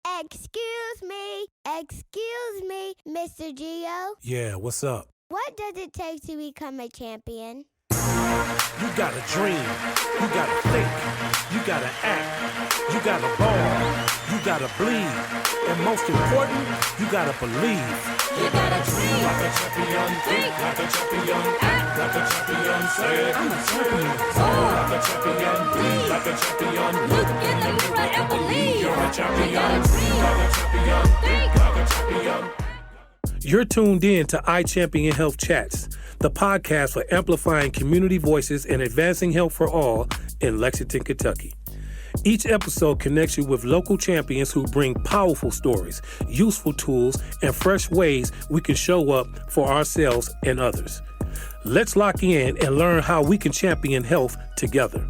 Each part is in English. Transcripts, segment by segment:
Excuse me, Mr. Geo. Yeah, what's up? What does it take to become a champion? You gotta dream, you gotta think, you gotta act, you gotta ball, you gotta bleed, and most important, you gotta believe. You gotta dream Like a champion, think like a champion, act like a champion, say I'm a champion. soar Like a champion, Bleed. like a champion, Look in the mirror and believe. you're a champion. You gotta dream Like a champion, think like a champion. You're tuned in to IChampionHealth Chats, the podcast for amplifying community voices and advancing health for all in Lexington, Kentucky. Each episode connects you with local champions who bring powerful stories, useful tools, and fresh ways we can show up for ourselves and others. Let's lock in and learn how we can champion health together.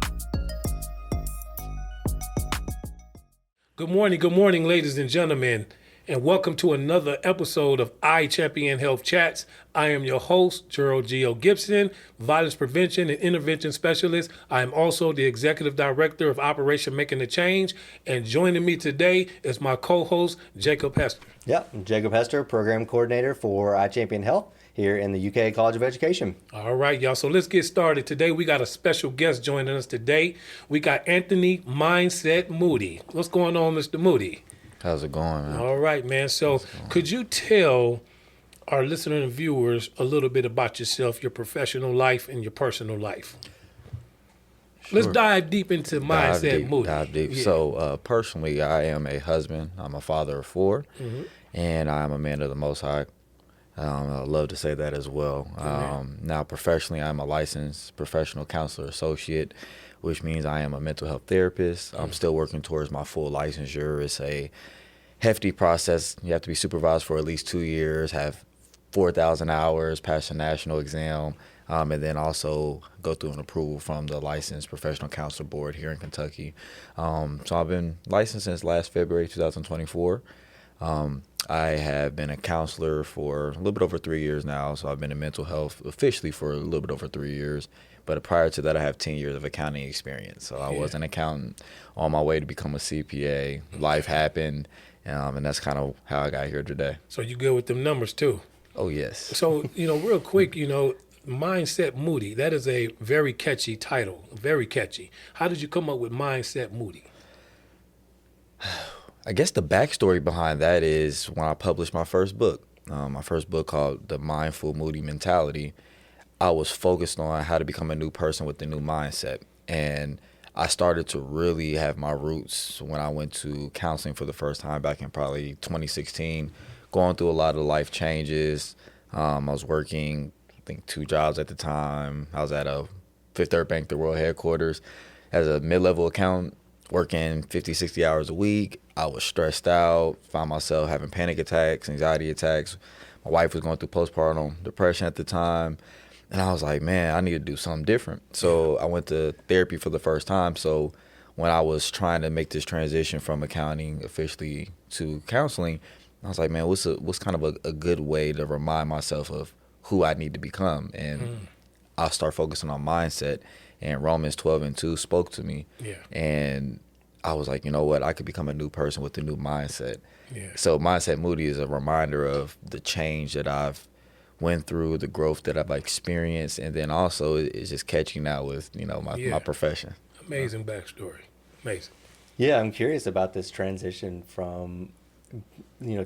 Good morning, ladies and gentlemen, and welcome to another episode of IChampionHealth Chats. I am your host, Gerald Gibson, Violence Prevention and Intervention Specialist. I am also the Executive Director of Operation Making a Change, and joining me today is my co-host, Jakob Hester. Yep, I'm Jakob Hester, Program Coordinator for IChampionHealth here in the UK College of Education. All right, y'all. So let's get started. Today, we got a special guest joining us today. We got Anthony Mindset Moody. What's going on, Mr. Moody? How's it going, man? All right, man. So could you tell our listeners and viewers a little bit about yourself, your professional life, and your personal life? Sure. Let's dive deep into Mindset Moody. Dive deep. Yeah. So, personally, I am a husband. I'm a father of 4, and I'm a man of the Most High. I love to say that as well. Now, professionally, I'm a licensed professional counselor associate, which means I am a mental health therapist. I'm still working towards my full licensure. It's a hefty process. You have to be supervised for at least 2 years, have 4,000 hours, pass a national exam, and then also go through an approval from the Licensed Professional Counselor Board here in Kentucky. So I've been licensed since last February 2024. I have been a counselor for a little bit over 3 years now, so I've been in mental health officially for a little bit over 3 years. But prior to that, I have 10 years of accounting experience. So I was an accountant on my way to become a CPA. Life happened, and that's kind of how I got here today. So you good with them numbers too? Oh, yes. So, real quick, Mindset Moody, that is a very catchy title, very catchy. How did you come up with Mindset Moody? I guess the backstory behind that is when I published my first book called The Mindful Moody Mentality. I was focused on how to become a new person with a new mindset. And I started to really have my roots when I went to counseling for the first time back in probably 2016, going through a lot of life changes. I was working, I think, 2 jobs at the time. I was at a Fifth Third Bank, the world headquarters, as a mid-level accountant, working 50, 60 hours a week. I was stressed out, found myself having panic attacks, anxiety attacks. My wife was going through postpartum depression at the time. And I was like, man, I need to do something different. So I went to therapy for the first time. So when I was trying to make this transition from accounting officially to counseling, I was like, man, what's kind of a good way to remind myself of who I need to become? And I'll start focusing on mindset. And Romans 12:2 spoke to me. Yeah. And I was like, you know what? I could become a new person with a new mindset. Yeah. So Mindset Moody is a reminder of the change that I've went through, the growth that I've experienced, and then also it's just catching out with, my profession. Amazing backstory. Amazing. Yeah, I'm curious about this transition from,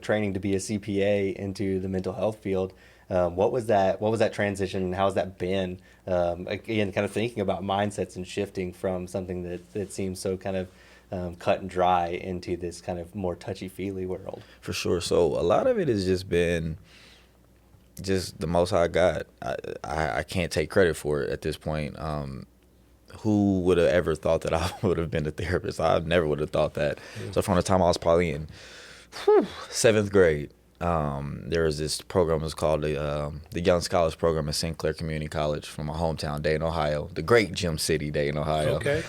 training to be a CPA into the mental health field. What was that transition, and how's that been? Again, kind of thinking about mindsets and shifting from something that seems so kind of cut and dry into this kind of more touchy-feely world. For sure. So a lot of it has just been just the Most High God. I can't take credit for it at this point. Who would have ever thought that I would have been a therapist? I never would have thought that. So from the time I was probably in 7th grade, there was this program. It was called the Young Scholars Program at St. Clair Community College from my hometown, Dayton, Ohio, the great Gem City, Dayton, Ohio. Okay.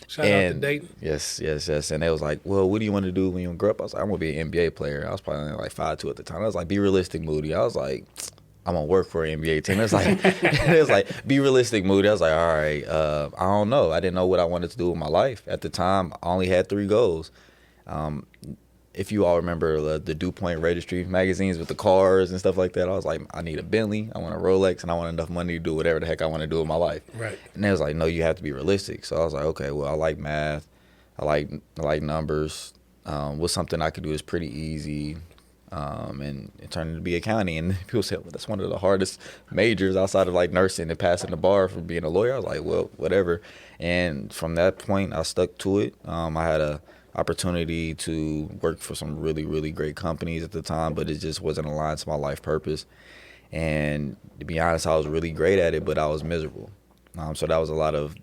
Shout out to Dayton. Yes. And they was like, well, what do you want to do when you grow up? I was like, I'm going to be an NBA player. I was probably only like 5'2" at the time. I was like, be realistic, Moody. I was like, I'm going to work for an NBA team. It was like, be realistic, Moody. I was like, all right, I don't know. I didn't know what I wanted to do with my life. At the time, I only had 3 goals. if you all remember the DuPont registry magazines with the cars and stuff like that, I was like, I need a Bentley, I want a Rolex, and I want enough money to do whatever the heck I want to do with my life. Right. And they was like, no, you have to be realistic. So I was like, okay, well, I like math, I like numbers. What's something I could do is pretty easy, and it turned into be accounting. And people said, well, that's one of the hardest majors outside of like nursing and passing the bar for being a lawyer. I was like, well, whatever. And from that point, I stuck to it. I had a opportunity to work for some really, really great companies at the time, but it just wasn't aligned to my life purpose. And to be honest, I was really great at it, but I was miserable. So that was a lot of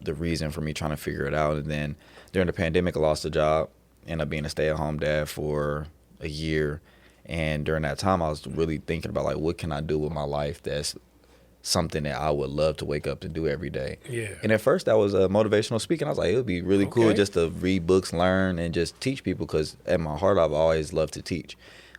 the reason for me trying to figure it out. And then during the pandemic, I lost a job, ended up being a stay-at-home dad for a year. And during that time, I was really thinking about, like, what can I do with my life that's something that I would love to wake up and do every day. Yeah. And at first, that was motivational speaking. I was like, it would be really cool Okay. just to read books, learn, and just teach people, because at my heart, I've always loved to teach.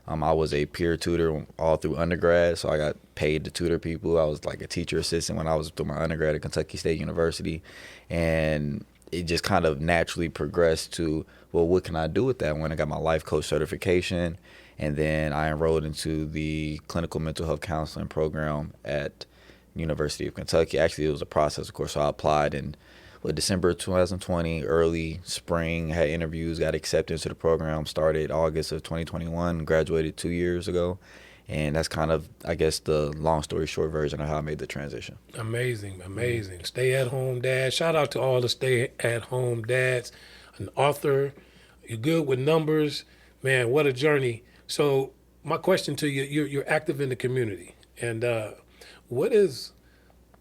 I was a peer tutor all through undergrad, so I got paid to tutor people. I was like a teacher assistant when I was through my undergrad at Kentucky State University. And it just kind of naturally progressed to, well, what can I do with that? When I got my life coach certification, and then I enrolled into the clinical mental health counseling program at University of Kentucky. Actually, it was a process, of course. So I applied in December 2020, early spring, had interviews, got accepted into the program, started August of 2021, graduated 2 years ago. And that's kind of, I guess, the long story short version of how I made the transition. Amazing. Stay-at-home dad. Shout out to all the stay-at-home dads. An author. You're good with numbers. Man, what a journey. So my question to you, you're active in the community. And what is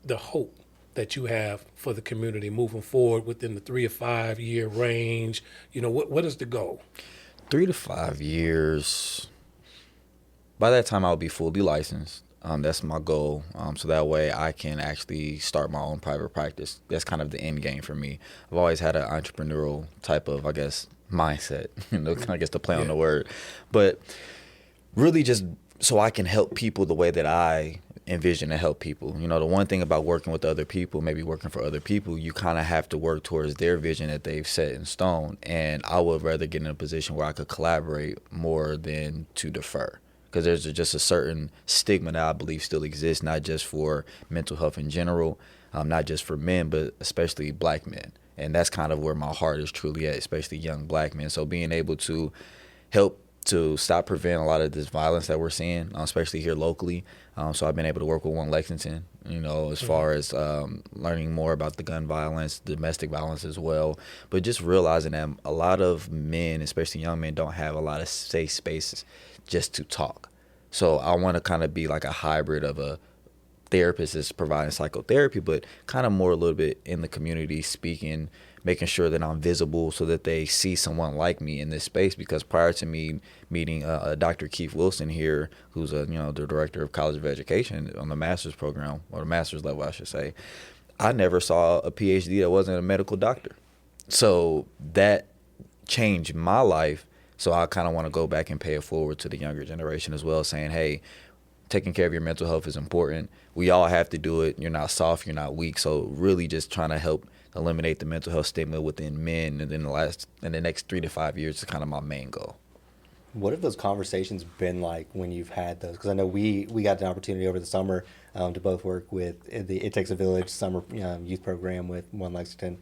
the hope that you have for the community moving forward within the 3 to 5 year range? You know, what is the goal? 3 to 5 years. By that time, I'll be fully licensed. That's my goal. So that way I can actually start my own private practice. That's kind of the end game for me. I've always had an entrepreneurial type of, I guess, mindset, I guess to play on the word. But really just so I can help people the way that I envision to help people. You know, the one thing about working with other people, maybe working for other people, you kind of have to work towards their vision that they've set in stone. And I would rather get in a position where I could collaborate more than to defer. Because there's just a certain stigma that I believe still exists, not just for mental health in general, not just for men, but especially black men. And that's kind of where my heart is truly at, especially young black men. So being able to help to stop preventing a lot of this violence that we're seeing, especially here locally. So I've been able to work with One Lexington, as far as learning more about the gun violence, domestic violence as well. But just realizing that a lot of men, especially young men, don't have a lot of safe spaces just to talk. So I want to kind of be like a hybrid of a therapist that's providing psychotherapy, but kind of more a little bit in the community speaking, making sure that I'm visible so that they see someone like me in this space. Because prior to me meeting Dr. Keith Wilson here, who's the director of College of Education on the master's program, or the master's level, I should say, I never saw a PhD that wasn't a medical doctor. So that changed my life. So I kind of want to go back and pay it forward to the younger generation as well, saying, hey, taking care of your mental health is important. We all have to do it. You're not soft, you're not weak. So really just trying to help eliminate the mental health stigma within men, and in the next 3 to 5 years is kind of my main goal. What have those conversations been like when you've had those? Because I know we got an opportunity over the summer to both work with the It Takes a Village summer youth program with One Lexington.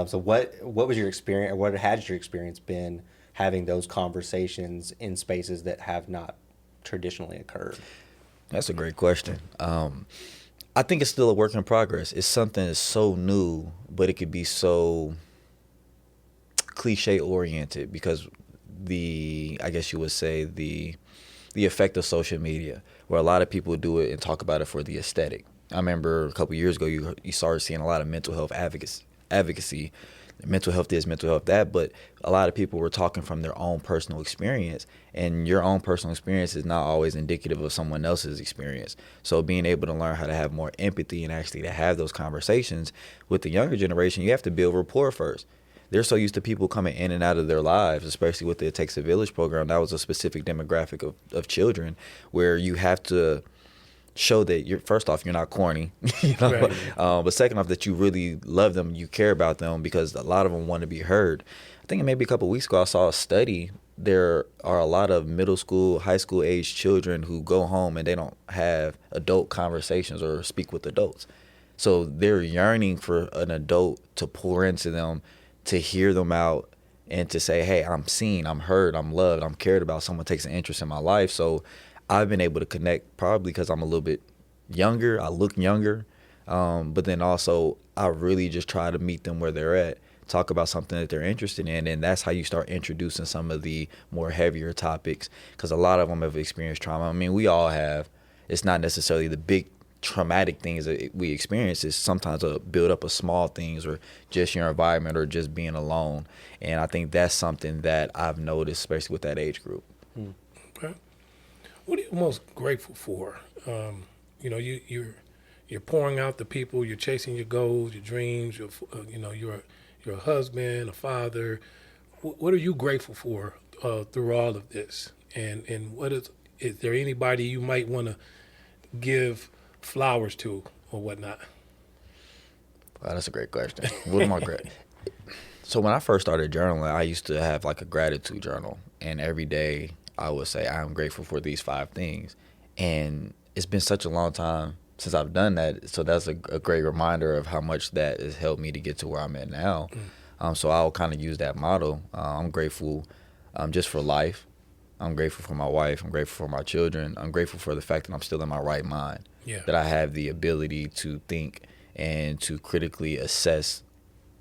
So what was your experience, or what has your experience been having those conversations in spaces that have not traditionally occurred? That's a great question. I think it's still a work in progress. It's something that's so new, but it could be so cliche oriented because I guess you would say the effect of social media, where a lot of people do it and talk about it for the aesthetic. I remember a couple of years ago, you started seeing a lot of mental health advocacy. Mental health this, mental health that, but a lot of people were talking from their own personal experience, and your own personal experience is not always indicative of someone else's experience. So being able to learn how to have more empathy and actually to have those conversations with the younger generation, you have to build rapport first. They're so used to people coming in and out of their lives, especially with the It Takes a Village program. That was a specific demographic of children, where you have to show that first off, you're not corny, Right. But second off, that you really love them, you care about them, because a lot of them want to be heard. I think maybe a couple of weeks ago, I saw a study there are a lot of middle school, high school age children who go home and they don't have adult conversations or speak with adults. So they're yearning for an adult to pour into them, to hear them out, and to say, hey, I'm seen, I'm heard, I'm loved, I'm cared about. Someone takes an interest in my life. So I've been able to connect probably because I'm a little bit younger. I look younger. But then also I really just try to meet them where they're at, talk about something that they're interested in. And that's how you start introducing some of the more heavier topics, because a lot of them have experienced trauma. I mean, we all have. It's not necessarily the big traumatic things that we experience. Is sometimes a build up of small things, or just your environment, or just being alone. And I think that's something that I've noticed, especially with that age group. Okay. What are you most grateful for? You're pouring out the people. You're chasing your goals, your dreams. You're a husband, a father. What are you grateful for through all of this? And what is there anybody you might want to give flowers to or whatnot? Wow, that's a great question. What am I great? So when I first started journaling, I used to have like a gratitude journal, and every day I would say I'm grateful for these 5 things. And it's been such a long time since I've done that, so that's a great reminder of how much that has helped me to get to where I'm at now. So I'll kind of use that model. I'm grateful just for life. I'm grateful for my wife. I'm grateful for my children. I'm grateful for the fact that I'm still in my right mind, that I have the ability to think and to critically assess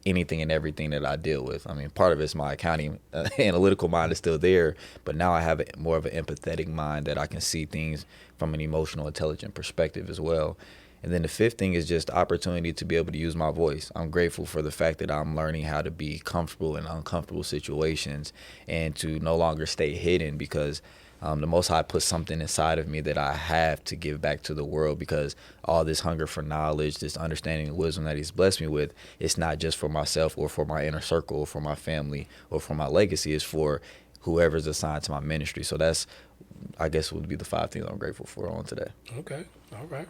anything and everything that I deal with. I mean, part of it's my accounting, analytical mind is still there, but now I have more of an empathetic mind that I can see things from an emotional, intelligent perspective as well. And then the 5th thing is just opportunity to be able to use my voice. I'm grateful for the fact that I'm learning how to be comfortable in uncomfortable situations and to no longer stay hidden, because the Most High put something inside of me that I have to give back to the world, because all this hunger for knowledge, this understanding and wisdom that He's blessed me with, it's not just for myself or for my inner circle or for my family or for my legacy. It's for whoever's assigned to my ministry. So that's, I guess, would be the 5 things I'm grateful for on today. Okay. All right.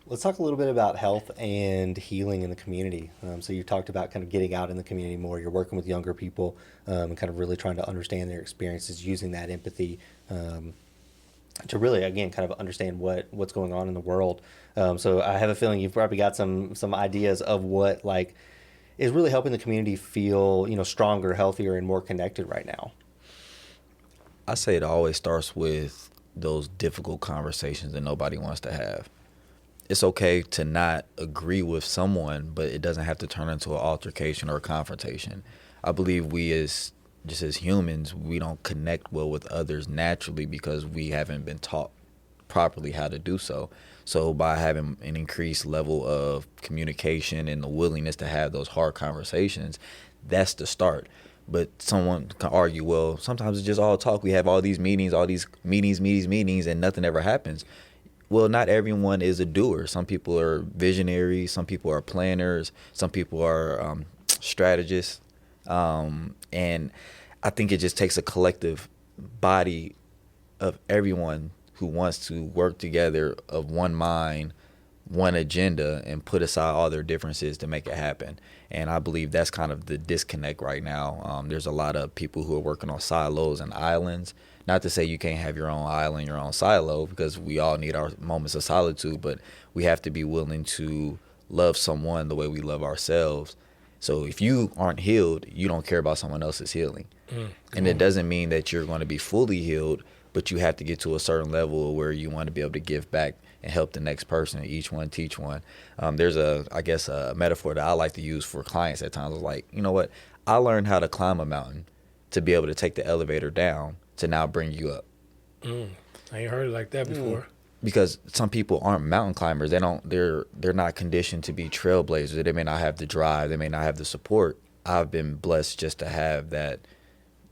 Let's talk a little bit about health and healing in the community. So you talked about kind of getting out in the community more. You're working with younger people and kind of really trying to understand their experiences, using that empathy to really, again, kind of understand what's going on in the world. So I have a feeling you've probably got some ideas of what like is really helping the community feel, stronger, healthier, and more connected right now. I say it always starts with those difficult conversations that nobody wants to have. It's okay to not agree with someone, but it doesn't have to turn into an altercation or a confrontation. I believe we as humans, we don't connect well with others naturally because we haven't been taught properly how to do so. So by having an increased level of communication and the willingness to have those hard conversations, that's the start. But someone can argue, well, sometimes it's just all talk. We have all these meetings, and nothing ever happens. Well, not everyone is a doer. Some people are visionaries. Some people are planners. Some people are strategists. And I think it just takes a collective body of everyone who wants to work together of one mind, one agenda, and put aside all their differences to make it happen. And I believe that's kind of the disconnect right now. There's a lot of people who are working on silos and islands. Not to say you can't have your own island, your own silo, because we all need our moments of solitude, but we have to be willing to love someone the way we love ourselves. So if you aren't healed, you don't care about someone else's healing. And it doesn't mean that you're going to be fully healed, but you have to get to a certain level where you want to be able to give back and help the next person, each one teach one. There's a metaphor that I like to use for clients at times. It's like, you know what? I learned how to climb a mountain to be able to take the elevator down to now bring you up. I ain't heard it like that before. Because some people aren't mountain climbers. They're not conditioned to be trailblazers. They may not have the drive. They may not have the support. I've been blessed just to have that,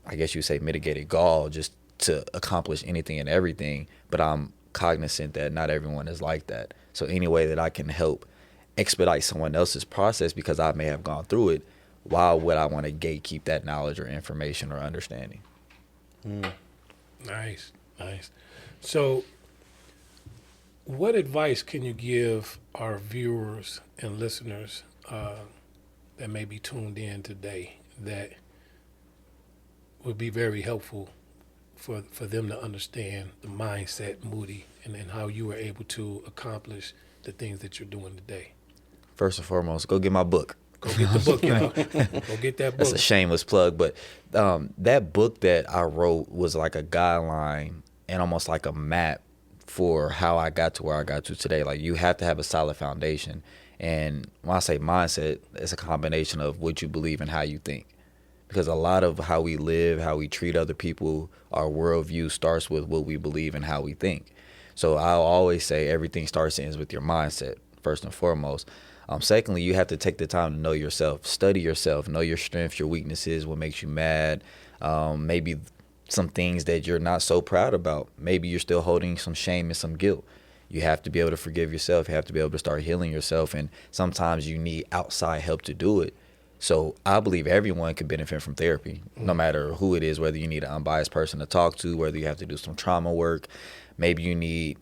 I guess you say, mitigated gall just to accomplish anything and everything. But I'm cognizant that not everyone is like that. So any way that I can help expedite someone else's process because I may have gone through it, why would I want to gatekeep that knowledge or information or understanding? Nice. So what advice can you give our viewers and listeners that may be tuned in today that would be very helpful for them to understand the mindset, Moody, and then how you were able to accomplish the things that you're doing today? First and foremost, go get my book. Go get the book, y'all. Go get that book. That's a shameless plug, but that book that I wrote was like a guideline and almost like a map for how I got to where I got to today. Like, you have to have a solid foundation. And when I say mindset, it's a combination of what you believe and how you think. Because a lot of how we live, how we treat other people, our worldview starts with what we believe and how we think. So I'll always say everything starts and ends with your mindset, first and foremost. Secondly, you have to take the time to know yourself, study yourself, know your strengths, your weaknesses, what makes you mad, maybe some things that you're not so proud about. Maybe you're still holding some shame and some guilt. You have to be able to forgive yourself. You have to be able to start healing yourself. And sometimes you need outside help to do it. So I believe everyone could benefit from therapy, no matter who it is, whether you need an unbiased person to talk to, whether you have to do some trauma work. Maybe you need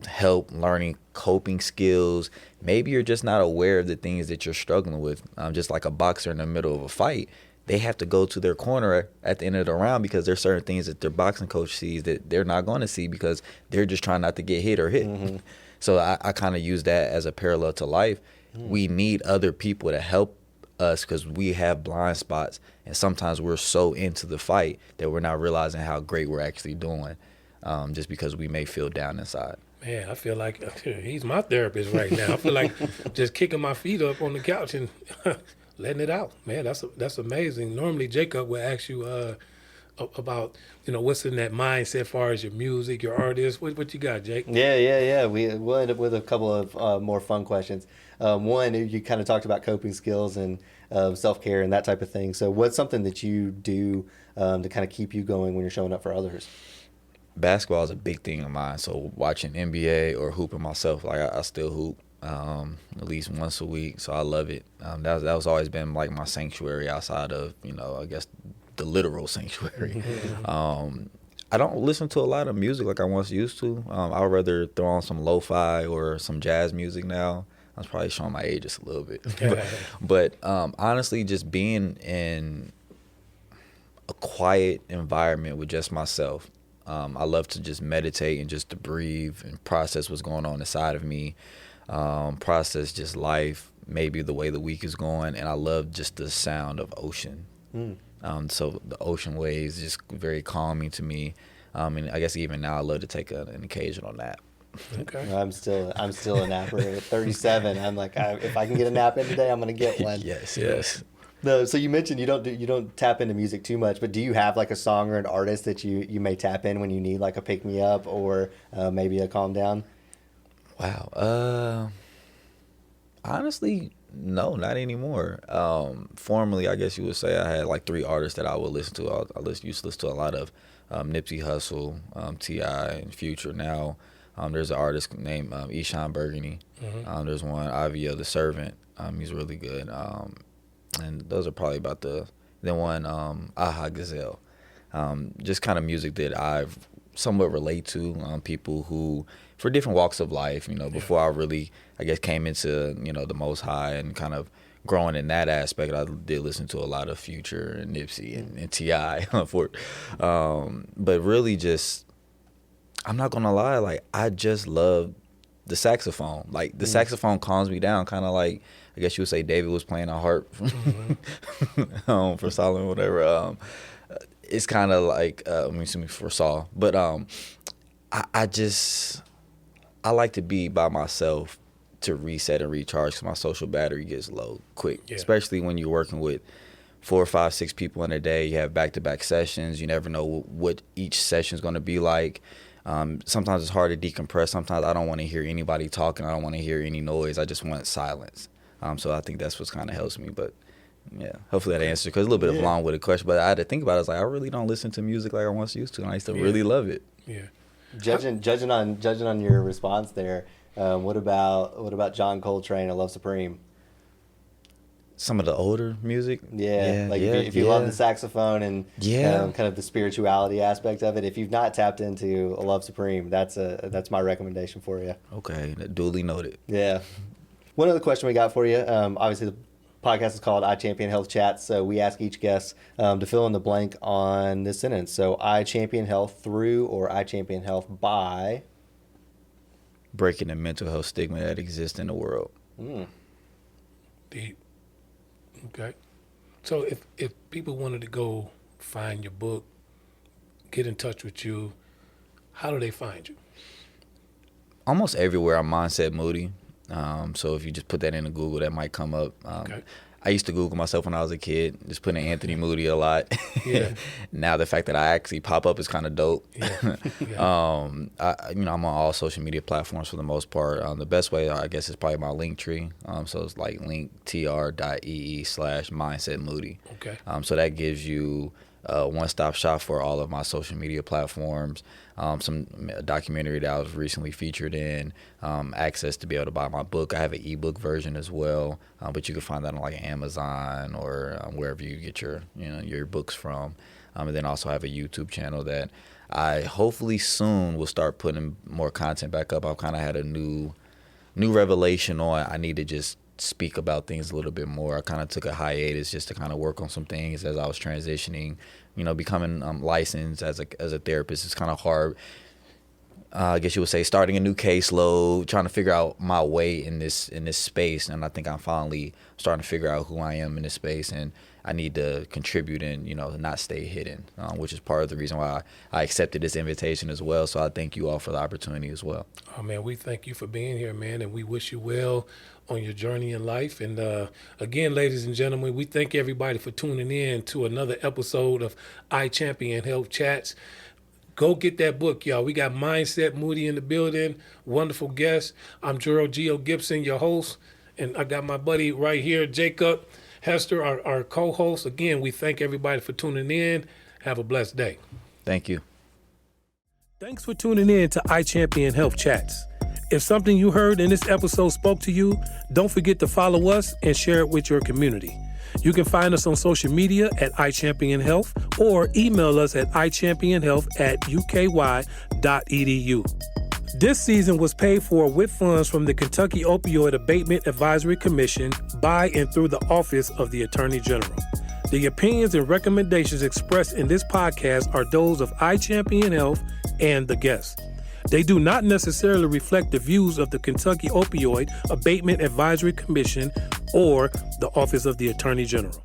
help learning coping skills. Maybe you're just not aware of the things that you're struggling with. Just like a boxer in the middle of a fight, they have to go to their corner at the end of the round because there's certain things that their boxing coach sees that they're not going to see because they're just trying not to get hit or hit. Mm-hmm. So I kind of use that as a parallel to life. We need other people to help us because we have blind spots, and sometimes we're so into the fight that we're not realizing how great we're actually doing, just because we may feel down inside. Man, I feel like he's my therapist right now. I feel like just kicking my feet up on the couch and letting it out. Man, that's amazing. Normally, Jacob would ask you about, what's in that mindset as far as your music, your artist. What you got, Jake? Yeah. We'll end up with a couple of more fun questions. One, you kind of talked about coping skills and self-care and that type of thing. So what's something that you do to kind of keep you going when you're showing up for others? Basketball is a big thing of mine. So watching NBA or hooping myself, like I still hoop at least once a week. So I love it. That was always been like my sanctuary outside of, I guess the literal sanctuary. I don't listen to a lot of music like I once used to. I would rather throw on some lo-fi or some jazz music now. I was probably showing my age just a little bit. but honestly, just being in a quiet environment with just myself. I love to just meditate and just to breathe and process what's going on inside of me, process just life, maybe the way the week is going. And I love just the sound of ocean. So the ocean waves is just very calming to me. And I guess even now I love to take an occasional nap. Okay. I'm still a napper at 37. I'm like, if I can get a nap in today, I'm gonna get one. Yes. No, so you mentioned you don't tap into music too much, but do you have like a song or an artist that you may tap in when you need like a pick me up or maybe a calm down? Wow. Honestly, no, not anymore. Formerly, I guess you would say I had like 3 artists that I would listen to. I used to listen to a lot of Nipsey Hussle, T.I., and Future. Now there's an artist named IChampionHealth. There's one, Ivy the Servant. He's really good. And those are probably about then one, Gazelle. Just kind of music that I've somewhat relate to, people who, for different walks of life, before I really, I guess, came into, the Most High and kind of growing in that aspect, I did listen to a lot of Future and Nipsey and T.I. But really just, I'm not going to lie, like, I just love the saxophone. Like, the saxophone calms me down, kind of like, I guess you would say David was playing a harp for Solomon, whatever. It's kind of like, for Saul. But I like to be by myself to reset and recharge because my social battery gets low quick, especially when you're working with 4, 5, 6 people in a day. You have back-to-back sessions. You never know what each session is going to be like. Sometimes it's hard to decompress. Sometimes I don't want to hear anybody talking. I don't want to hear any noise. I just want silence. So I think that's what kind of helps me. But yeah, hopefully that answers, because a little bit of a long-winded question. But I had to think about it. I was like, I really don't listen to music like I once used to, and I used to really love it. Yeah. Judging on your response there, what about John Coltrane or Love Supreme? Some of the older music. If you love the saxophone and kind of the spirituality aspect of it, if you've not tapped into a Love Supreme, that's my recommendation for you. Okay, duly noted. Yeah. One other question we got for you. Obviously, the podcast is called IChampionHealth Chats. So we ask each guest to fill in the blank on this sentence. So I champion health through, or I champion health by. Breaking the mental health stigma that exists in the world. Deep. Okay. So if people wanted to go find your book, get in touch with you, how do they find you? Almost everywhere I'm Mindset Moody. So if you just put that into Google, that might come up. Okay. I used to Google myself when I was a kid, just putting Anthony Moody a lot. Yeah. Now the fact that I actually pop up is kind of dope. Yeah. Yeah. I'm on all social media platforms for the most part. The best way, I guess, is probably my Linktree. So it's like linktr.ee/mindsetmoody. Okay. So that gives you a one-stop shop for all of my social media platforms. Some documentary that I was recently featured in, access to be able to buy my book. I have an ebook version as well, but you can find that on like Amazon or wherever you get your books from. And then also have a YouTube channel that I hopefully soon will start putting more content back up. I've kind of had a new revelation on I need to just speak about things a little bit more. I kind of took a hiatus just to kind of work on some things as I was transitioning, becoming licensed as a therapist. It's kind of hard. I guess you would say starting a new caseload, trying to figure out my way in this space. And I think I'm finally starting to figure out who I am in this space, and I need to contribute and, not stay hidden, which is part of the reason why I accepted this invitation as well. So I thank you all for the opportunity as well. Oh, man, we thank you for being here, man, and we wish you well on your journey in life. And again, ladies and gentlemen, we thank everybody for tuning in to another episode of IChampionHealth Chats. Go get that book, y'all. We got Mindset Moody in the building. Wonderful guest. I'm Gerald Gibson, your host, and I got my buddy right here, Jakob, Hester, our co-host. Again, we thank everybody for tuning in. Have a blessed day. Thank you. Thanks for tuning in to IChampionHealth Chats. If something you heard in this episode spoke to you, don't forget to follow us and share it with your community. You can find us on social media at IChampionHealth or email us at ichampionhealth@uky.edu. This season was paid for with funds from the Kentucky Opioid Abatement Advisory Commission by and through the Office of the Attorney General. The opinions and recommendations expressed in this podcast are those of IChampionHealth and the guests. They do not necessarily reflect the views of the Kentucky Opioid Abatement Advisory Commission or the Office of the Attorney General.